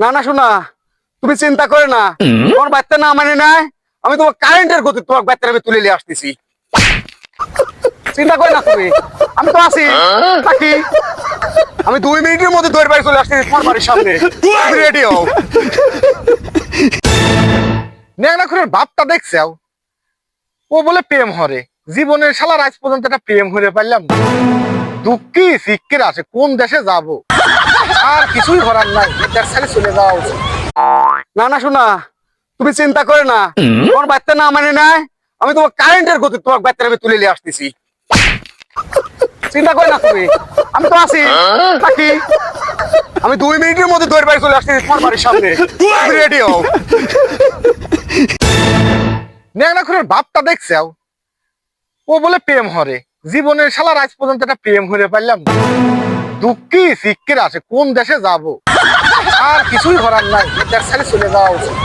না না শোনা, তুমি চিন্তা করে না, তোমার বাচ্চা না মানে নাই, আমি তোমার কারেন্টের গতি তোমার বাচ্চার আমি তুলে নিয়ে আসতেছি। চিন্তা করে না তুমি, আমি তো আছি নাকি। আমি 2 মিনিটের মধ্যে দৌড় বাড়ি চলে আসতেছি তোমার বাড়ির সামনে। তুমি রেডি হও। নেংনা খুনের বাপটা দেখছাও, ও বলে প্রেম হরে, জীবনের শালার আজ পর্যন্ত একটা প্রেম হরে পারলাম না। দুঃখী শিক্ষের আছে কোন দেশে যাব, আর কিছুই করার নাই, এটার সাথে চলে যাওয়া উচিত। না না শোনা, তুমি চিন্তা করে না, তোমার বাচ্চা না মানে নাই, আমি তোমার কারেন্টের গতি তোমার বাচ্চার আমি তুলে নিয়ে আসতেছি। চিন্তা করে না তুমি, আমি তো আছি নাকি। আমি 2 মিনিটের মধ্যে দৌড় বাড়ি চলে আসতেছি তোমার বাড়ির সামনে। তুমি রেডি হও। নেংনা খুনের বাপটা দেখছাও, ও বলে প্রেম হরে, জীবনের শালার আজ পর্যন্ত একটা প্রেম হরে পারলাম না। দুঃখী শিক্ষের আছে কোন দেশে যাব, আর কিছুই করার নাই, এটার সাথে চলে যাওয়া উচিত।